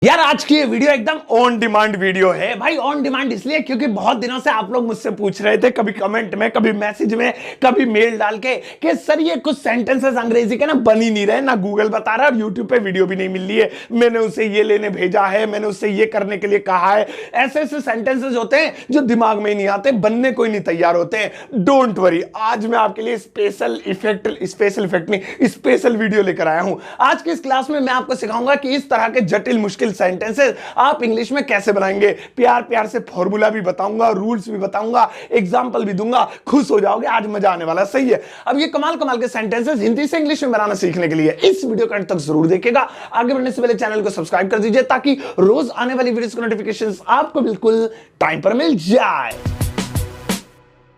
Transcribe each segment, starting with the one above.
यार आज की ये वीडियो एकदम ऑन डिमांड वीडियो है भाई। ऑन डिमांड इसलिए क्योंकि बहुत दिनों से आप लोग मुझसे पूछ रहे थे, कभी कमेंट में, कभी मैसेज में, कभी मेल डाल के कि सर ये कुछ सेंटेंसेस अंग्रेजी के ना बन ही नहीं रहे, ना गूगल बता रहा है और यूट्यूब पे वीडियो भी नहीं मिल रही है। मैंने उसे ये लेने भेजा है, मैंने उससे ये करने के लिए कहा है। ऐसे ऐसे सेंटेंसेस होते हैं जो दिमाग में ही नहीं आते, बनने को ही नहीं तैयार होते हैं। डोंट वरी, आज मैं आपके लिए स्पेशल वीडियो लेकर आया हूं। आज की इस क्लास में मैं आपको सिखाऊंगा कि इस तरह के जटिल मुश्किल सेंटेंसेस आप इंग्लिश में कैसे बनाएंगे। प्यार प्यार से फॉर्मूला भी बताऊंगा, रूल्स भी बताऊंगा, एग्जांपल भी दूंगा। खुश हो जाओगे, आज मजा आने वाला। सही है। अब ये कमाल कमाल के सेंटेंसेस हिंदी से इंग्लिश में बनाना सीखने के लिए इस वीडियो को अंत तक जरूर देखिएगा। आगे बढ़ने से पहले चैनल को सब्सक्राइब कर दीजिए ताकि रोज आने वाली वीडियोस के नोटिफिकेशंस आपको बिल्कुल टाइम पर मिल जाए।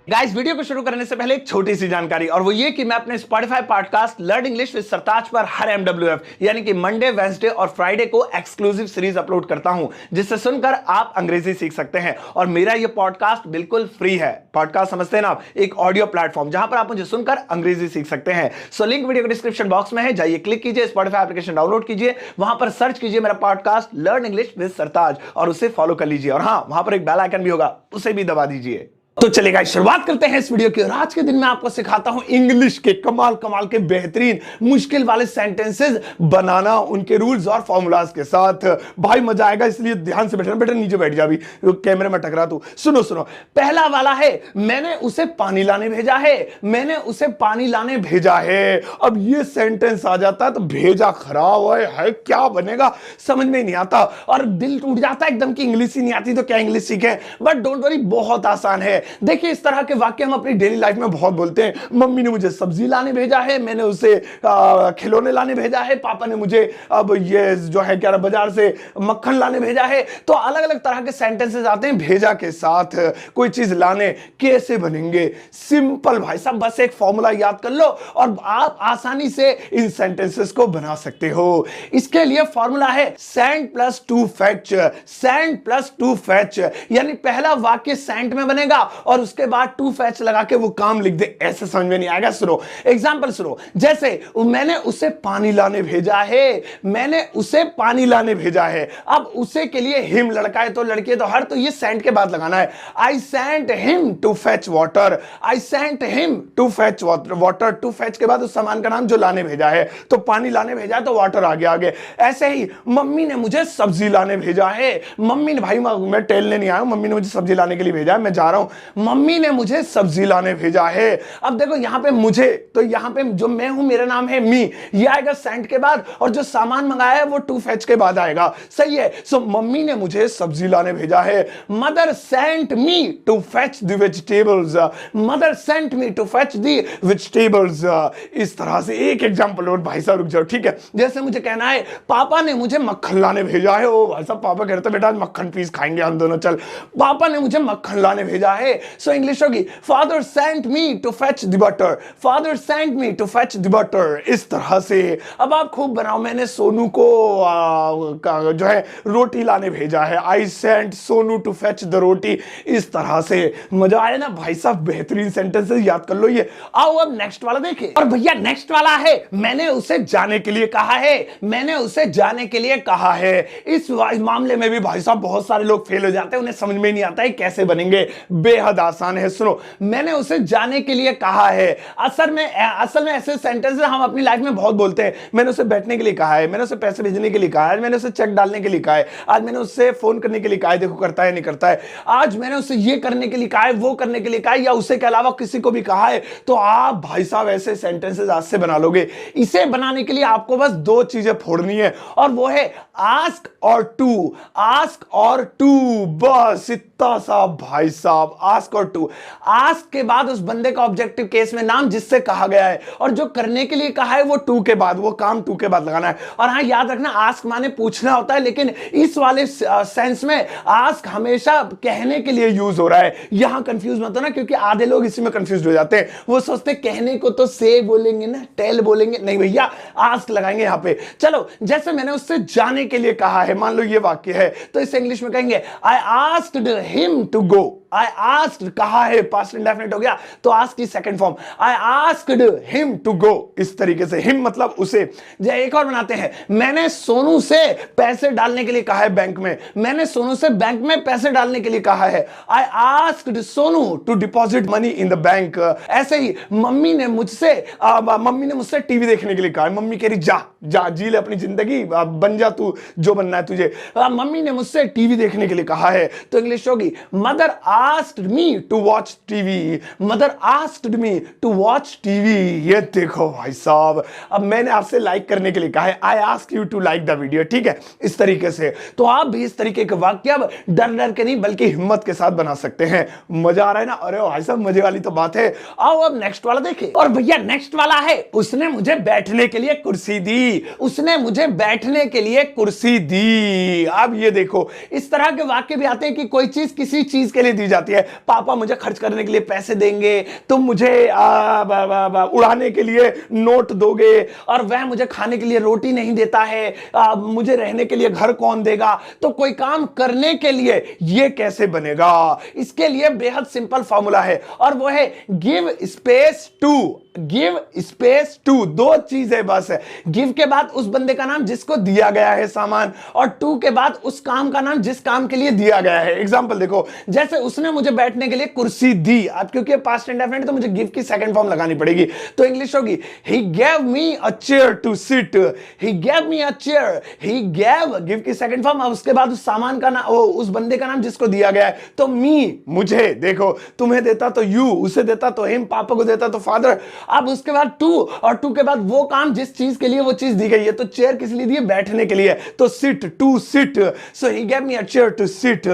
गाइस, वीडियो को शुरू करने से पहले एक छोटी सी जानकारी, और वो ये कि मैं अपने Spotify podcast learn English with Sartaj पर हर MWF यानी कि मंडे, वेंसडे और फ्राइडे को एक्सक्लूसिव सीरीज अपलोड करता हूं, जिससे सुनकर आप अंग्रेजी सीख सकते हैं। और मेरा ये पॉडकास्ट बिल्कुल फ्री है। पॉडकास्ट समझते हैं ना आप, एक ऑडियो प्लेटफॉर्म जहां पर आप मुझे सुनकर अंग्रेजी सीख सकते हैं। सो लिंक वीडियो के डिस्क्रिप्शन बॉक्स में है, जाइए क्लिक कीजिए, स्पॉटिफाई एप्लीकेशन डाउनलोड कीजिए, वहां पर सर्च कीजिए मेरा पॉडकास्ट लर्न इंग्लिश विद सरताज और उसे फॉलो कर लीजिए। और हाँ, वहां पर एक बेल आइकन भी होगा, उसे भी दबा दीजिए। तो चलेगा, शुरुआत करते हैं इस वीडियो की। और आज के दिन मैं आपको सिखाता हूं इंग्लिश के कमाल कमाल के बेहतरीन मुश्किल वाले सेंटेंसेस बनाना, उनके रूल्स और फॉर्मूलाज के साथ। भाई मजा आएगा, इसलिए ध्यान से बैठना। बेटा नीचे बैठ जा, अभी कैमरे में टकरा तू। सुनो सुनो, पहला वाला है, मैंने उसे पानी लाने भेजा है। मैंने उसे पानी लाने भेजा है। अब ये सेंटेंस आ जाता है तो भेजा खराब है, क्या बनेगा समझ में नहीं आता और दिल टूट जाता है एकदम कि इंग्लिश ही नहीं आती तो क्या इंग्लिश सीखें। बट डोंट वरी, बहुत आसान है। देखिए, इस तरह के वाक्य हम अपनी डेली लाइफ में बहुत बोलते हैं। मम्मी ने मुझे सब्जी लाने भेजा है, मैंने उसे खिलौने लाने भेजा है, पापा ने मुझे अब ये जो है क्या बाजार से मक्खन लाने भेजा है। तो अलग अलग तरह के सेंटेंसेस आते हैं भेजा के साथ। कोई चीज लाने कैसे बनेंगे? सिंपल भाई साहब, बस एक फॉर्मूला याद कर लो और आप आसानी से इन सेंटेंसेस को बना सकते हो। इसके लिए फॉर्मूला है sent plus to fetch. Sent plus to fetch यानी पहला वाक्य सेंट में बनेगा और उसके बाद टू फैच लगा के वो काम लिख दे। ऐसे समझ में नहीं आएगा। सुनो एग्जांपल, सुनो। जैसे मैंने उसे पानी लाने भेजा है, मैंने उसे पानी लाने भेजा है। अब उसे के लिए हिम, लड़का है तो लड़की है तो हर, तो ये सेंट के बाद लगाना है। I sent him to fetch water. I sent him to fetch water. To fetch के बाद उस सामान का नाम जो लाने भेजा है, तो पानी लाने भेजा है तो वाटर आगे आगे। ऐसे ही मम्मी ने मुझे सब्जी लाने भेजा है। मम्मी ने, भाई मैं टेलने नहीं आया हूं, मम्मी ने मुझे सब्जी लाने के लिए भेजा है, मैं जा रहा हूं। मम्मी ने मुझे सब्जी लाने भेजा है। अब देखो यहां पे मुझे, तो यहां पे जो मैं हूं मेरा नाम है मी, ये आएगा सेंट के बाद और जो सामान मंगाया है वो टू फैच के बाद आएगा। सही है। सो मम्मी ने मुझे सब्जी लाने भेजा है। Mother sent me to fetch the vegetables. Mother sent me to fetch the vegetables. इस तरह से एक एग्जांपल और भाई साहब रुक जाओ, ठीक है। जैसे मुझे कहना है पापा ने मुझे मक्खन लाने भेजा है। ओ भाई साहब, पापा कहते बेटा मक्खन पीस खाएंगे हम दोनों, चल। पापा ने मुझे मक्खन लाने भेजा है। सो इंग्लिश होगी father sent me to fetch the butter. Father sent me to fetch the butter. इस तरह से अब आप खूब बनाओ। मैंने सोनू को जो है रोटी लाने भेजा है। I sent Sonu to fetch the roti. इस तरह से मजा आया ना भाई साहब? बेहतरीन सेंटेंसेस याद कर लो ये। आओ अब नेक्स्ट वाला देखिए। और भैया नेक्स्ट वाला है, मैंने उसे जाने के लिए कहा है। मैंने उसे जाने के लिए कहा है। इस मामले में भी भाई साहब बहुत सारे लोग फेल हो जाते हैं, उन्हें समझ में नहीं आता है कैसे बनेंगे। बेहद आसान है। सुनो, मैंने उसे जाने के लिए कहा है। असल में ऐसे सेंटेंसेस हम अपनी लाइफ में बहुत बोलते हैं। मैंने उसे बैठने के लिए कहा है, मैंने उसे पैसे भेजने के लिए कहा है, मैंने उसे चेक डालने के लिए कहा है, आज मैंने उससे फोन करने के लिए कहा है, देखो करता है नहीं करता है, आज मैंने उसे ये करने के लिए कहा है, वो करने के लिए कहा है, या उसे के अलावा किसी को भी कहा है। तो आप भाई साहब ऐसे सेंटेंसेस आज से बना लोगे। इसे बनाने के लिए आपको बस दो चीजें फोड़नी है और वो है आस्क और टू। आस्क और टू, बस इतना सा भाई साहब। आस्क और टू। आस्क के बाद उस बंदे का ऑब्जेक्टिव केस में नाम जिससे कहा गया है, और जो करने के लिए कहा है वो टू के बाद, वो काम टू के बाद लगाना है। और हाँ, याद रखना आस्क माने पूछना होता है, लेकिन इस वाले सेंस में आस्क हमेशा कहने के लिए यूज हो रहा है। यहां कंफ्यूज मत होना, क्योंकि आधे लोग इसी में कंफ्यूज हो जाते हैं। वो सोचते कहने को तो से बोलेंगे ना, टेल बोलेंगे, नहीं भैया आस्क लगाएंगे यहां पे। चलो, जैसे मैंने उससे जाने के लिए कहा है, मान लो ये वाक्य है, तो इसे इंग्लिश में कहेंगे I asked him to go. I asked कहा है, पास्ट इंडेफिनिट हो गया तो आस्क की second form, I asked him to go, इस तरीके से हिम मतलब उसे। एक और बनाते हैं, मैंने सोनू से पैसे डालने के लिए कहा है बैंक में, मैंने सोनू से बैंक में पैसे डालने के लिए कहा है, I asked Sonu to deposit money in the bank. ऐसे ही मम्मी ने मुझसे टीवी देखने के लिए कहा है, मम्मी कह रही जा जा जी ले अपनी जिंदगी, बन जा तू जो बनना है तुझे, मम्मी ने मुझसे टीवी देखने के लिए कहा है, तो इंग्लिश होगी mother asked me to watch TV, mother asked me to watch TV. ये देखो भाई साहब, अब मैंने आपसे लाइक करने के लिए कहा है, I ask you to like the video, ठीक है, इस तरीके से। तो आप भी इस तरीके के वाक्य अब डर डर के नहीं बल्कि हिम्मत के साथ बना सकते हैं। मजा आ रहा है ना? अरे भाई साहब मजे वाली तो बात है। आओ अब नेक्स्ट वाला देखें। और भैया नेक्स्ट वाला है, उसने मुझे बैठने के लिए कुर्सी दी, उसने मुझे बैठने के लिए कुर्सी दी। अब ये देखो, इस तरह के वाक्य भी आते हैं कि कोई चीज किसी चीज के लिए दी जाती है। पापा मुझे खर्च करने के लिए पैसे देंगे, तुम मुझे उड़ाने के लिए नोट दोगे, और वह मुझे खाने के लिए रोटी नहीं देता है, मुझे रहने के लिए घर कौन देगा। तो कोई काम करने के लिए ये कैसे बनेगा? इसके लिए बेहद सिंपल फॉर्मूला है, और वो है give space to. Give space to, दो चीजें बस है। गिव के बाद उस बंदे का नाम जिसको दिया गया है सामान, और टू के बाद उस काम का नाम जिस काम के लिए दिया गया है। एग्जांपल देखो, जैसे उसने मुझे बैठने के लिए कुर्सी दी, अब क्योंकि पास्ट इंडेफिनिट तो मुझे गिव की सेकंड फॉर्म लगानी पड़ेगी, तो इंग्लिश होगी he gave me a chair to sit, he gave me a chair, he gave, give की सेकंड फॉर्म, अब उसके बाद उस सामान का नाम, उस बंदे का नाम जिसको दिया गया है, तो मी मुझे, देखो तुम्हें देता तो यू, उसे देता तो हिम, पापा को देता तो फादर। अब उसके बाद टू, और टू के बाद वो काम जिस चीज के लिए वो चीज दी गई है, तो चेयर किस लिए दी है? बैठने के लिए, तो sit, to sit, so he gave me a chair to sit.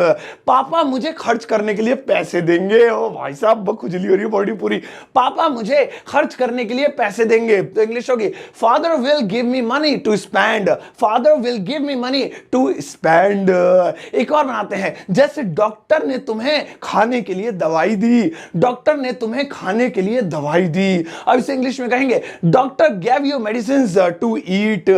पापा मुझे खर्च करने के लिए पैसे देंगे, ओ भाई साहब खुजली हो रही है बॉडी पूरी, पापा मुझे खर्च करने के लिए पैसे देंगे, तो इंग्लिश होगी father will give me money to spend, father will give me money to spend. एक और बनाते हैं, जैसे डॉक्टर ने तुम्हें खाने के लिए दवाई दी, डॉक्टर ने तुम्हें खाने के लिए दवाई दी। अब इसे इंग्लिश में कहेंगे doctor gave you medicine to eat,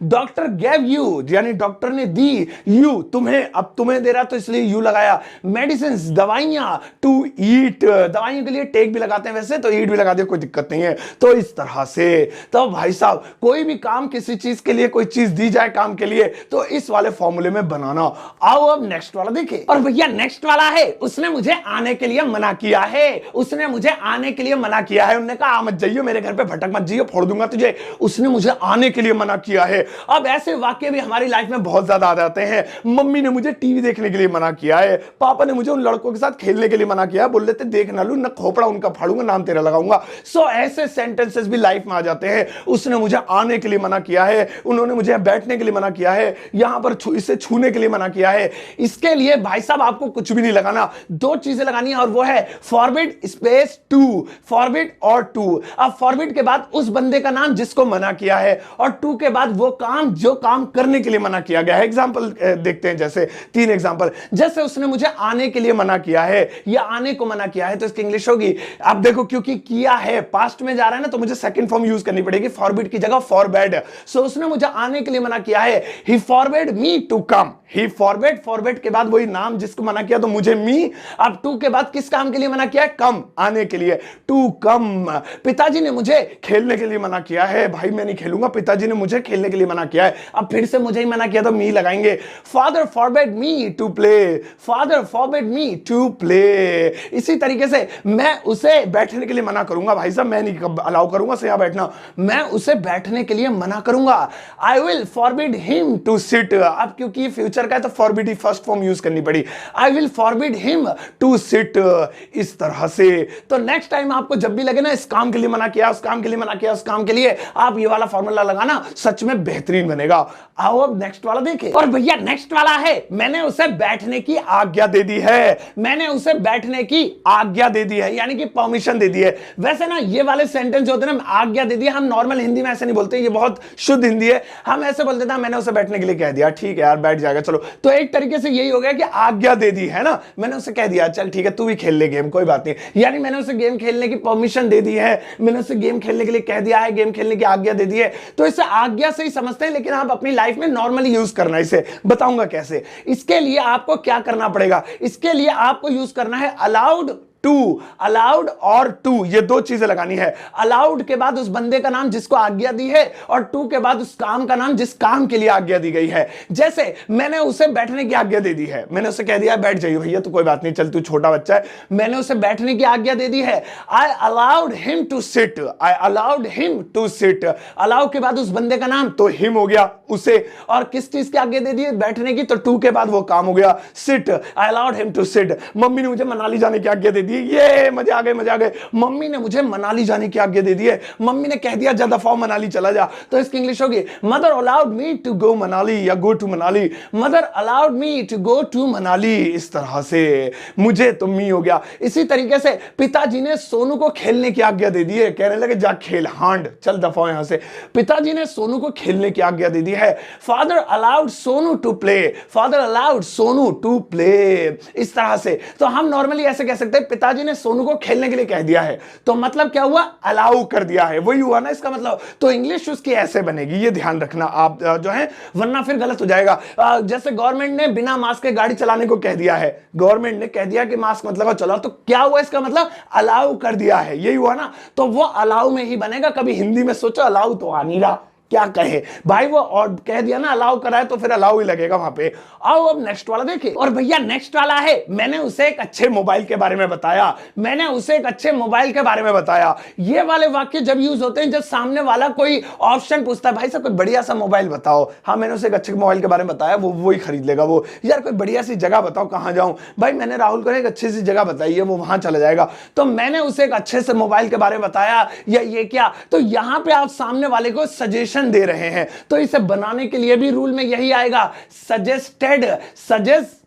doctor gave you यानी डॉक्टर ने दी, यू तुम्हें, अब तुम्हें दे रहा तो इसलिए यू लगाया, मेडिसिन दवाइयां, टू ईट दवाइयों के लिए टेक भी लगाते हैं वैसे, तो ईट भी लगा दे, कोई दिक्कत नहीं है। तो इस तरह से, तो भाई साहब कोई भी काम किसी चीज के लिए, कोई चीज दी जाए काम के लिए, तो इस वाले फॉर्मूले में बनाना। आओ अब नेक्स्ट वाला देखिए। और भैया नेक्स्ट वाला है, उसने मुझे आने के लिए मना किया है, उसने मुझे आने के लिए मना किया है, उन्होंने कहा मत जाइयो मेरे घर पे, भटक मत जाइयो, फोड़ दूंगा तुझे, उसने मुझे आने के लिए मना किया है। अब ऐसे वाक्य भी हमारी लाइफ में बहुत ज्यादा आ जाते हैं। मम्मी ने मुझे टीवी देखने के लिए मना किया है, पापा ने मुझे उन लड़कों के साथ खेलने के लिए मना किया है, बोल लेते देख ना लू, न खोपड़ा उनका फाड़ूंगा, नाम तेरा लगाऊंगा। सो ऐसे सेंटेंसेस भी लाइफ में आ जाते हैं। उसने मुझे आने के लिए मना किया है, उन्होंने मुझे बैठने के लिए मना किया है, यहां पर इसे छूने के लिए मना किया है। इसके लिए भाई साहब आपको कुछ भी नहीं लगाना, दो चीजें लगानी है, और वो है फॉरबिड स्पेस टू, फॉरबिड और टू। अब फॉरबिड के बाद उस बंदे का नाम जिसको मना किया है, और टू के बाद वो काम जो काम करने के लिए मना किया गया है। एग्जांपल देखते हैं, जैसे तीन एग्जांपल, जैसे उसने मुझे आने के लिए मना किया है या आने को मना किया है, तो इसकी इंग्लिश होगी, अब देखो क्योंकि किया है पास्ट में जा रहा है ना, तो मुझे सेकंड फॉर्म यूज करनी पड़ेगी, फॉरबिड की जगह फॉरबेड। सो उसने मुझे आने के लिए मना किया है, he forbade me to come, he forbade, forbade के बाद वही नाम जिसको मना किया, तो मुझे मी। अब टू के बाद किस काम के लिए मना किया है? कम, आने के लिए, टू कम। पिताजी ने मुझे खेलने के लिए मना किया है, भाई मैं नहीं खेलूंगा, पिताजी ने मुझे खेलने के लिए मना किया है। अब फिर से मुझे ही मना किया तो मी लगाएंगे, father forbade me to play, father forbade me to play. इसी तरीके से मैं उसे बैठने के लिए मना करूंगा, भाई साहब मैं नहीं अलाउ करूंगा से यहां बैठना, मैं उसे बैठने के लिए मना करूंगा। I will forbid him to sit, अब क्योंकि फ्यूचर का है तो फॉरबिड ही फर्स्ट फॉर्म यूज करनी पड़ी, I will forbid him to sit. इस तरह से, तो नेक्स्ट टाइम आपको जब भी लगे ना इस काम के लिए मना किया, उस काम के लिए मना किया, उस काम के लिए, आप ये वाला फॉर्मूला लगाना, सच में बेहतरीन बनेगा। आओ अब नेक्स्ट वाला देखें। और भैया नेक्स्ट वाला है, मैंने उसे बैठने की आज्ञा दे दी है, मैंने उसे बैठने की आज्ञा दे दी है, यानी कि परमिशन दे दी है। वैसे ना ये वाले सेंटेंस होते हैं ना, आज्ञा दे दी, हम नॉर्मल हिंदी में ऐसे नहीं बोलते, ये बहुत शुद्ध हिंदी है, हम ऐसे बोल देते हैं मैंने उसे बैठने के लिए कह दिया, ठीक है यार बैठ जाएगा चलो। तो एक तरीके से यही हो गया कि आज्ञा दे दी है ना, मैंने उसे कह दिया चल ठीक है तू भी खेल ले गेम, कोई बात नहीं, यानी मैंने उसे गेम खेलने की परमिशन दे दी है। मैंने उसे गेम खेलने के लिए कह दिया है, गेम खेलने की आज्ञा दे दी है। तो इसे आज्ञा से ही समझते हैं, लेकिन आप अपनी लाइफ में नॉर्मली यूज करना, इसे बताऊंगा कैसे। इसके लिए आपको क्या करना पड़ेगा, इसके लिए आपको यूज करना है अलाउड टू, अलाउड और टू, ये दो चीजें लगानी है। अलाउड के बाद उस बंदे का नाम जिसको आज्ञा दी है, और टू के बाद उस काम का नाम जिस काम के लिए आज्ञा दी गई है। जैसे मैंने उसे बैठने की आज्ञा दे दी है, मैंने उसे कह दिया बैठ जाइए भैया, तो कोई बात नहीं, चल तू छोटा बच्चा है, मैंने उसे बैठने की आज्ञा दे दी है। I allowed him to sit, I allowed him to sit. Allow के बाद उस बंदे का नाम, तो हिम हो गया, उसे, और किस चीज की आज्ञा दे दी है, बैठने की, तो टू के बाद वो काम हो गया sit, I allowed him to sit. मम्मी ने मुझे मनाली जाने की आज्ञा दे दी, ये मजे आ गए, मजे आ गए, मम्मी ने मुझे मनाली जाने की आज्ञा दे दी है, मम्मी ने कह दिया जा दफा मनाली चला जा, तो इसकी इंग्लिश होगी mother allowed me to go Manali, या go to Manali, mother allowed me to go to Manali. इस तरह से मुझे तो मी हो गया। इसी तरीके से पिताजी ने सोनू को खेलने की आज्ञा दे दी है, कहने लगे जा खेल, हांड चल दफा यहां से, पिताजी ने सोनू को खेलने की आज्ञा दे दी है। Father allowed Sonu to play, father allowed Sonu to play. इस तरह से तो हम नॉर्मली ऐसे कह सकते हैं पिताजी ने सोनू को खेलने के लिए कह दिया है, तो मतलब क्या हुआ, अलाउ कर दिया है, वही हुआ ना इसका मतलब। तो इंग्लिश उसकी ऐसे बनेगी, ये ध्यान रखना आप जो है, वरना फिर गलत हो जाएगा। जैसे गवर्नमेंट ने बिना मास्क के गाड़ी चलाने को कह दिया है, गवर्नमेंट ने कह दिया कि मास्क मत लगाओ चलाओ, तो क्या हुआ इसका मतलब, अलाउ कर दिया है, यही हुआ ना। तो वो अलाउ में ही बनेगा। कभी हिंदी में सोचो, अलाउ तो आ नहीं रहा, क्या कहे भाई, वो और कह दिया ना अलाउ कराए, तो फिर अलाउ ही लगेगा वहां पे। आओ अब नेक्स्ट वाला देखिए, और भैया नेक्स्ट वाला है, मैंने उसे एक अच्छे मोबाइल के बारे में बताया, मैंने उसे एक अच्छे मोबाइल के बारे में बताया। ये वाले वाक्य जब यूज होते हैं जब सामने वाला कोई ऑप्शन पूछता है, भाई साहब कोई बढ़िया सा मोबाइल बताओ, हाँ मैंने उसे एक अच्छे मोबाइल के बारे में बताया, वो ही खरीद लेगा। वो यार कोई बढ़िया सी जगह बताओ, कहां जाऊं, भाई मैंने राहुल को एक अच्छी सी जगह बताई है, वो वहां चला जाएगा। तो मैंने उसे एक अच्छे से मोबाइल के बारे में बताया, या ये क्या, तो यहां पे आप सामने वाले को सजेशन दे रहे हैं, तो इसे बनाने के लिए भी रूल में यही आएगा, सजेस्टेड,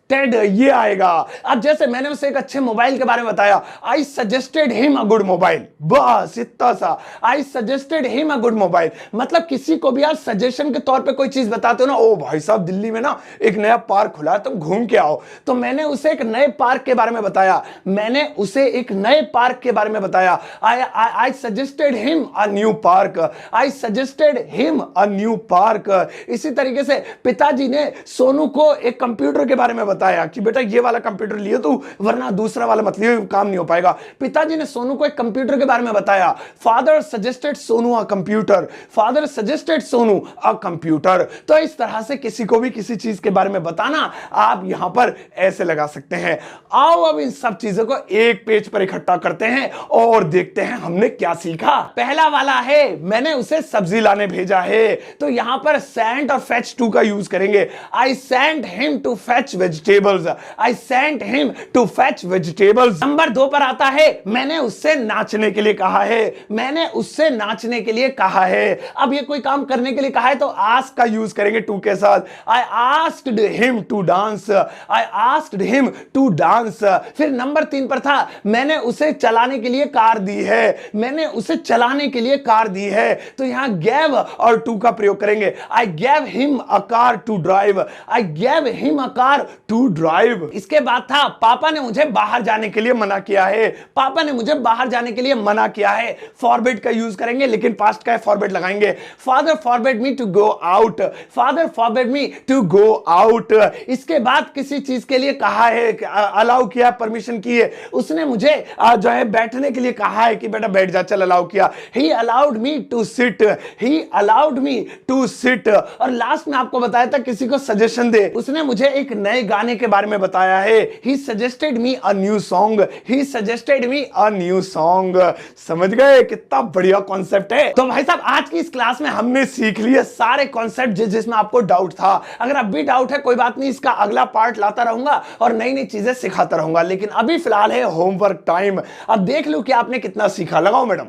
ये आएगा। अब जैसे मैंने उसे एक अच्छे मोबाइल के बारे में बताया, I suggested him a good mobile, बस इतना सा, I suggested him a good mobile. मतलब किसी को भी आप सजेशन के तौर पे कोई चीज बताते हो ना, ओ भाई साहब दिल्ली में ना एक नया पार्क खुला है, तुम घूम के आओ, तो मैंने उसे एक नए पार्क के बारे में बताया, मैंने उसे एक नए पार्क के बारे में बताया, I suggested him a new park, I suggested him a new park. इसी तरीके से पिताजी ने सोनू को एक कंप्यूटर के बारे में बताया कि बेटा ये वाला कंप्यूटर लियो तू, वरना दूसरा वाला मत लियो, काम नहीं हो पाएगा। पिताजी ने सोनू को एक कंप्यूटर के बारे में बताया, father suggested Sonu a computer, father suggested Sonu a computer. तो इस तरह से किसी को भी किसी चीज के बारे में बताना आप यहां पर ऐसे लगा सकते हैं। आओ अब इन सब चीजों को एक पेज पर इकट्ठा करते हैं और देखते हैं हमने क्या सीखा। पहला वाला है, मैंने उसे सब्जी लाने भेजा है, तो यहां पर सेंट और फेच टू का यूज करेंगे। I sent him to fetch vegetables, I sent him to fetch vegetables. Number 2 पर आता है, मैंने उससे नाचने के लिए कहा है, मैंने उससे नाचने के लिए कहा है। अब ये कोई काम करने के लिए कहा है तो आस्क का यूज करेंगे टू के साथ। I asked him to dance, I asked him to dance. फिर नंबर 3 पर था, मैंने उसे चलाने के लिए कार दी है, मैंने उसे चलाने के लिए कार दी है, तो यहां गैव और टू का प्रयोग करेंगे। I gave him a car to drive, I gave him a car to drive. इसके बाद था, पापा ने मुझे बाहर जाने के लिए मना किया है, पापा ने मुझे बाहर जाने के लिए मना किया है। फॉरबिड का यूज करेंगे, लेकिन पास्ट का है, फॉरबिड लगाएंगे। Father forbid me to go out, father forbid me to go out. इसके बाद किसी चीज के लिए कहा है, अलाउ किया, परमिशन की है, उसने मुझे जो है बैठने के लिए कहा है कि बेटा बैठ जा, चल अलाउ किया। He allowed me to sit, he allowed me to sit. और लास्ट में आपको बताया था किसी को सजेशन दे, उसने मुझे एक नए गाने के बारे में बताया है। He suggested me a new song, he suggested me a new song. समझ गए कितना बढ़िया कॉन्सेप्ट है। तो भाई साहब आज की इस क्लास में हमने सीख लिए सारे कॉन्सेप्ट जिसमें आपको डाउट था। अगर अब भी डाउट है कोई बात नहीं, इसका अगला पार्ट लाता रहूंगा और नई नई चीजें सिखाता रहूंगा, लेकिन अभी फिलहाल है होमवर्क टाइम। अब देख लो कि आपने कितना सीखा। लगाओ मैडम।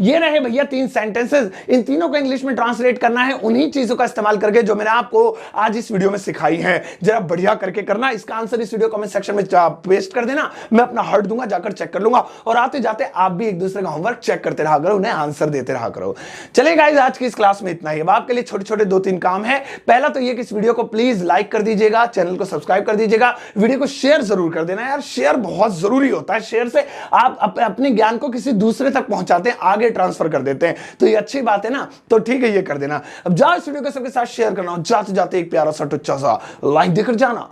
ये रहे भैया 3 सेंटेंसेस, इन तीनों को इंग्लिश में ट्रांसलेट करना है उन्हीं चीजों का इस्तेमाल करके जो मैंने आपको आज इस वीडियो में सिखाई है। जरा बढ़िया करके करना। इसका आंसर इस वीडियो कमेंट सेक्शन में पेस्ट कर देना, मैं अपना हर्ट दूंगा, जाकर चेक कर लूंगा। और आते जाते आप भी एक दूसरे का होमवर्क चेक करते रहा करो, उन्हें आंसर देते रहा करो। चलिए गाइस आज की इस क्लास में इतना ही। अब आपके लिए छोटे छोटे 2-3 काम है। पहला तो ये कि इस वीडियो को प्लीज लाइक कर दीजिएगा, चैनल को सब्सक्राइब कर दीजिएगा, वीडियो को शेयर जरूर कर देना यार, शेयर बहुत जरूरी होता है। शेयर से आप अपने ज्ञान को किसी दूसरे तक पहुंचाते हैं, आगे ट्रांसफर कर देते हैं। तो ये अच्छी बात है ना, तो ठीक है, ये कर देना। अब जाओ इस वीडियो को सबके साथ शेयर करना, जाते जाते एक प्यारा सा टुच्चा सा लाइक देकर जाना।